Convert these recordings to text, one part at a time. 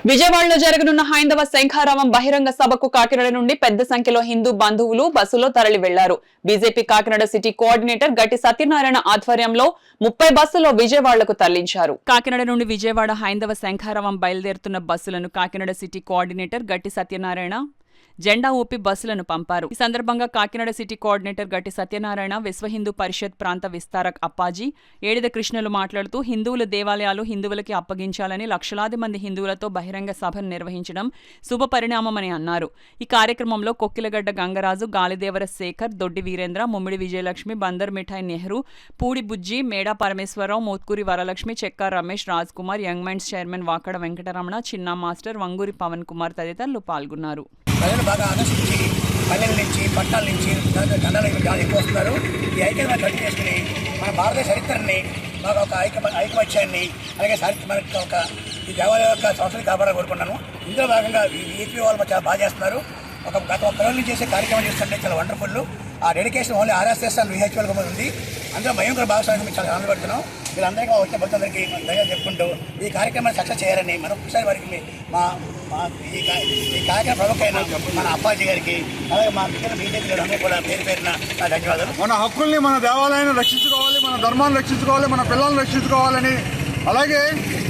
విజయవాడలో జరగనున్న హైందవ శంఖారావం బహిరంగ సభకు కాకినాడ నుండి పెద్ద సంఖ్యలో హిందూ బంధువులు బస్సులో తరలి వెళ్లారు. బీజేపీ కాకినాడ సిటీ కోఆర్డినేటర్ గట్టి సత్యనారాయణ ఆధ్వర్యంలో 30 బస్సులో విజయవాడకు తరలించారు. కాకినాడ నుండి విజయవాడ హైందవ శంఖారావం బయలుదేరుతున్న బస్సులను కాకినాడ సిటీ కోఆర్డినేటర్ గట్టి సత్యనారాయణ జెండా ఊపి బస్సులను పంపారు. ఈ సందర్భంగా కాకినాడ సిటీ కోఆర్డినేటర్ గట్టి సత్యనారాయణ, విశ్వ హిందూ పరిషత్ ప్రాంత విస్తారక్ అప్పాజీ, ఏడిద కృష్ణులు మాట్లాడుతూ హిందువుల దేవాలయాలు హిందువులకి అప్పగించాలని లక్షలాది మంది హిందువులతో బహిరంగ సభను నిర్వహించడం శుభ పరిణామమని అన్నారు. ఈ కార్యక్రమంలో Kokkiligadda Gangaraju, Galidevara Sekhar, Doddi Veerendra, Mummidi Vijayalakshmi, Bandar Mithai Nehru, Pudi Bujji, Meda Parameswararao, Motkuri Varalakshmi, Chekka Ramesh, Raj Kumar, young minds chairman Vakada Venkataramana, Chinna master, Vanguri Pavan Kumar తదితరులు పాల్గొన్నారు. ప్రజలు బాగా ఆకర్షించి పల్లెల నుంచి పట్టాల నుంచి దండాలు ఎక్కువ వస్తున్నారు. ఈ ఐక్యతను గట్టి చేసుకుని మన భారతదేశ చరిత్రని బాగా ఒక ఐకమత్యాన్ని అలాగే మనకి ఒక ఈ దేవాలయం యొక్క సంస్కృతి కాపాడాలని కోరుకున్నాను. ఇందులో భాగంగా ఈ ఈపీ వాళ్ళు చాలా బాగా చేస్తున్నారు. గత 1 రోజుల నుంచి చేసే కార్యక్రమం చేస్తుంటే చాలా వండర్ఫుల్. ఆ dedication only RSS and VHL ఉంది. అందులో మేము కూడా భాగస్వామ్యం చాలా ఆనందపడుతున్నాం. వీళ్ళందరికీ వచ్చిన భక్తులందరికీ ధైర్యం చెప్పుకుంటూ ఈ కార్యక్రమాన్ని సక్సెస్ చేయాలని మనం ఒకసారి వారికి ఈ కార్యక్రమ ప్రముఖ అయిన మన అప్పాజీ గారికి అలాగే మా మిగిలిన బీజేపీ అందరూ కూడా పేరు పేరున ధన్యవాదాలు. మన హక్కుల్ని, మన దేవాలయాన్ని రక్షించుకోవాలి, మన ధర్మాన్ని రక్షించుకోవాలి, మన పిల్లల్ని రక్షించుకోవాలని, అలాగే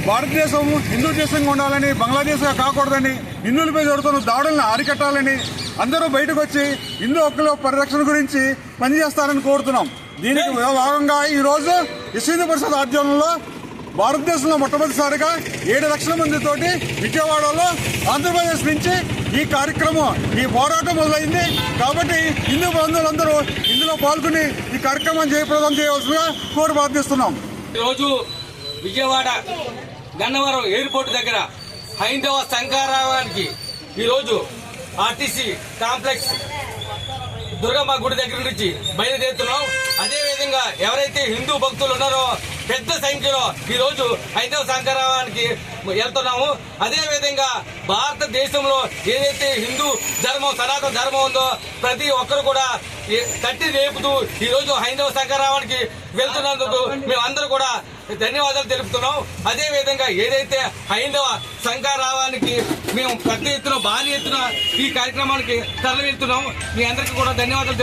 భారతదేశం హిందూ దేశంగా ఉండాలని, బంగ్లాదేశ్గా కాకూడదని, హిందువులపై జరుగుతున్న దాడులను అరికట్టాలని అందరూ బయటకు వచ్చి హిందూ హక్కుల పరిరక్షణ గురించి పనిచేస్తారని కోరుతున్నాం. దీనికి భాగంగా ఈరోజు విశ్వ హిందూ పరిషత్ ఆధ్వర్యంలో భారతదేశంలో మొట్టమొదటిసారిగా 7 లక్షల మందితోటి విజయవాడలో ఆంధ్రప్రదేశ్ నుంచి ఈ కార్యక్రమం, ఈ పోరాటం మొదలైంది. కాబట్టి హిందూ బంధువులందరూ ఇందులో పాల్గొని ఈ కార్యక్రమాన్ని జయప్రదం చేయవలసిందిగా కోరి ప్రార్థిస్తున్నాం. ఈరోజు విజయవాడ గన్నవరం ఎయిర్పోర్ట్ దగ్గర హైందవ శంఖారావానికి ఈరోజు ఆర్టీసీ కాంప్లెక్స్ దుర్గమ్మ గుడి దగ్గర నుంచి బయలుదేరుతున్నాం. అదేవిధంగా ఎవరైతే హిందూ భక్తులు ఉన్నారో పెద్ద సంఖ్యలో ఈరోజు హైందవ శంఖారావానికి వెళ్తున్నాము. అదేవిధంగా భారతదేశంలో ఏదైతే హిందూ ధర్మం, సనాతన ధర్మం ఉందో ప్రతి ఒక్కరు కూడా తట్టి రేపుతూ ఈరోజు హైందవ శంఖారావానికి వెళ్తున్నందుకు మేమందరూ కూడా ధన్యవాదాలు తెలుపుతున్నాం. అదేవిధంగా ఏదైతే హైందవ శంఖారావానికి మేము పెద్ద ఎత్తున భారీ ఎత్తున ఈ కార్యక్రమానికి తరలి వెళ్తున్నాం. మీ అందరికీ కూడా ధన్యవాదాలు.